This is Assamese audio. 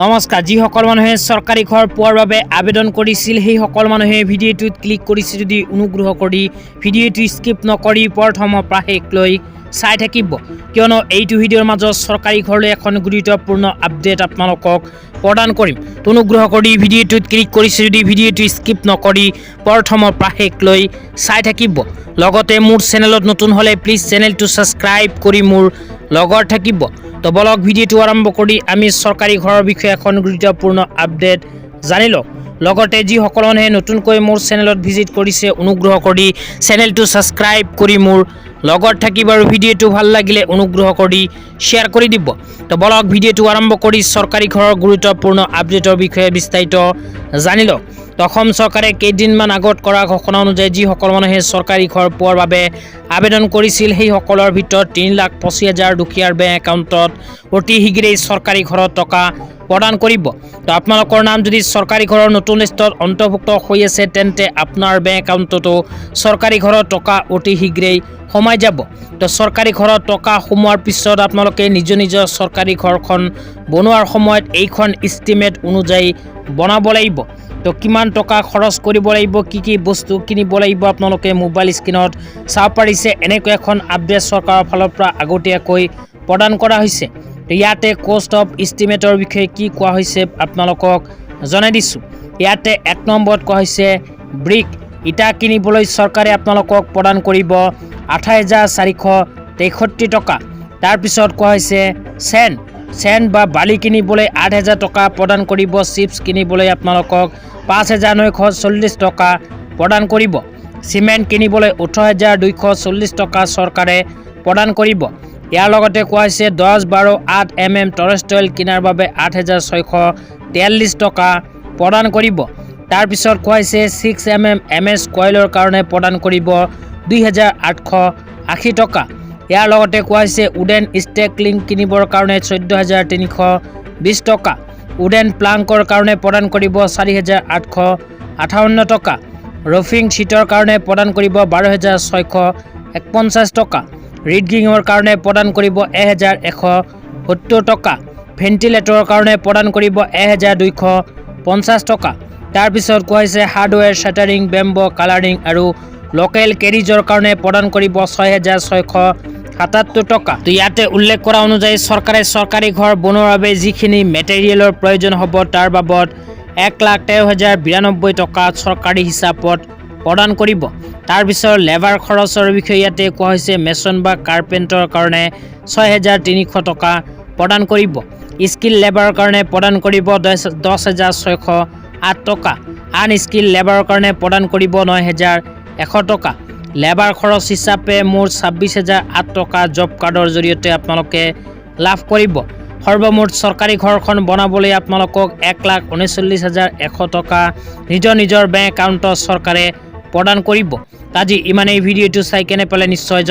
নমস্কাৰ, যিসকল মানুহে চৰকাৰী ঘৰ পোৱাৰ বাবে আবেদন কৰিছিল সেই সকল মানুহে ভিডিঅ'টোত ক্লিক কৰিছে যদি অনুগ্ৰহ কৰি ভিডিঅ'টো স্কিপ নকৰি প্ৰথমৰ পৰা শেষলৈ চাই থাকিব, কিয়নো এইটো ভিডিঅ'ৰ মাজত চৰকাৰী ঘৰলৈ এখন গুৰুত্বপূৰ্ণ আপডেট আপোনালোকক প্ৰদান কৰিম। অনুগ্ৰহ কৰি ভিডিঅ'টোত ক্লিক কৰিছে যদি ভিডিঅ'টো স্কিপ নকৰি প্ৰথমৰ পৰা শেষলৈ চাই থাকিব। লগতে মোৰ চেনেলত নতুন হ'লে প্লিজ চেনেলটো ছাবস্ক্ৰাইব কৰি মোৰ লগত থাকিব। তো বলক ভিডিঅ'টো আৰম্ভ কৰি আমি চৰকাৰী ঘৰৰ বিষয়ে এখন গুৰুত্বপূৰ্ণ আপডেট জানি লওঁ। লগতে যিসকল মানুহে নতুনকৈ মোৰ চেনেলত ভিজিট কৰিছে অনুগ্ৰহ কৰি চেনেলটো ছাবস্ক্ৰাইব কৰি মোৰ লগত থাকিব আৰু ভিডিঅ'টো ভাল লাগিলে অনুগ্ৰহ কৰি শ্বেয়াৰ কৰি দিব। তো বলক ভিডিঅ'টো আৰম্ভ কৰি চৰকাৰী ঘৰৰ গুৰুত্বপূৰ্ণ আপডেটৰ বিষয়ে বিস্তাৰিত জানি লওঁ। অসম চৰকাৰে কেইদিনমান আগত কৰা ঘোষণা অনুযায়ী যিসকল মানুহে চৰকাৰী ঘৰ পোৱাৰ বাবে আবেদন কৰিছিল সেইসকলৰ ভিতৰত 3,25,000 দুখীয়াৰ বেংক একাউণ্টত অতি শীঘ্ৰেই চৰকাৰী ঘৰৰ টকা প্ৰদান কৰিব। তো আপোনালোকৰ নাম যদি চৰকাৰী ঘৰৰ নতুন লিষ্টত অন্তৰ্ভুক্ত হৈ আছে তেন্তে আপোনাৰ বেংক একাউণ্টতো চৰকাৰী ঘৰৰ টকা অতি শীঘ্ৰেই সোমাই যাব। তো চৰকাৰী ঘৰত টকা সোমোৱাৰ পিছত আপোনালোকে নিজৰ চৰকাৰী ঘৰখন বনোৱাৰ সময়ত এইখন ইষ্টিমেট অনুযায়ী বনাব লাগিব। তো কিমান টকা খৰচ কৰিব লাগিব, কি বস্তু কিনিব লাগিব আপোনালোকে মোবাইল স্ক্ৰীনত চাব পাৰিছে। এনেকৈ এখন আপডেট চৰকাৰৰ ফালৰ পৰা আগতীয়াকৈ প্ৰদান কৰা হৈছে। ইয়াতে কষ্ট অফ ইষ্টিমেটৰ বিষয়ে কি কোৱা হৈছে আপোনালোকক জনাই দিছোঁ। ইয়াতে 1 নম্বৰত কোৱা হৈছে ব্ৰিক ইটা কিনিবলৈ চৰকাৰে আপোনালোকক প্ৰদান কৰিব 28,463 টকা। তাৰপিছত কোৱা হৈছে চেণ্ড বা বালি কিনিবলৈ 8,000 টকা প্ৰদান কৰিব। চিপছ কিনিবলৈ আপোনালোকক 5,940 টকা প্ৰদান কৰিব। চিমেণ্ট কিনিবলৈ 18,240 টকা চৰকাৰে প্ৰদান কৰিব। ইয়াৰ লগতে কোৱা হৈছে 10, 12, 8 mm টৰেষ্টয়েল কিনাৰ বাবে 8,643 টকা প্ৰদান কৰিব। তাৰপিছত কোৱা হৈছে 6 mm MS কইলৰ কাৰণে প্ৰদান কৰিব 2,880 টকা। ইয়াৰ লগতে কোৱা হৈছে উডেন ষ্টেক লিংক কিনিবৰ কাৰণে 14,320 টকা। উডেন প্লাংকৰ কাৰণে প্ৰদান কৰিব 4,858 টকা। ৰফিং শ্বীটৰ কাৰণে প্ৰদান কৰিব 12,651 টকা। ৰিডগিঙৰ কাৰণে প্ৰদান কৰিব 1,170 টকা। ভেণ্টিলেটৰৰ কাৰণে প্ৰদান কৰিব 1,250 টকা। তাৰপিছত কোৱা হৈছে হাৰ্ডৱেৰ শ্বাটাৰিং, বেম্ব কালাৰিং আৰু লোকেল কেৰিজৰ কাৰণে প্ৰদান কৰিব 6,677 টকা। তো ইয়াতে উল্লেখ কৰা অনুযায়ী চৰকাৰে চৰকাৰী ঘৰ বনোৱাৰ বাবে যিখিনি মেটেৰিয়েলৰ প্ৰয়োজন হ'ব তাৰ বাবদ 1,13,092 টকা চৰকাৰী হিচাপত প্ৰদান কৰিব। তাৰপিছত লেবাৰ খৰচৰ বিষয়ে ইয়াতে কোৱা হৈছে মেছন বা কাৰ্পেণ্টৰ কাৰণে 6,300 টকা প্ৰদান কৰিব। স্কিল লেবাৰৰ কাৰণে প্ৰদান কৰিব 10,608 টকা। আনস্কিল লেবাৰৰ কাৰণে প্ৰদান কৰিব 9,100 টকা। লেবাৰ খৰচ হিচাপে মুঠ 26,008 টকা জব কাৰ্ডৰ জৰিয়তে আপোনালোকে লাভ কৰিব। সৰ্বমুঠ চৰকাৰী ঘৰখন বনাবলৈ আপোনালোকক 1,39,100 টকা নিজৰ বেংক একাউণ্টত চৰকাৰে প্ৰদান কৰিব। আজি ইমানেই। ভিডিঅ'টো চাই কেনে পালে নিশ্চয়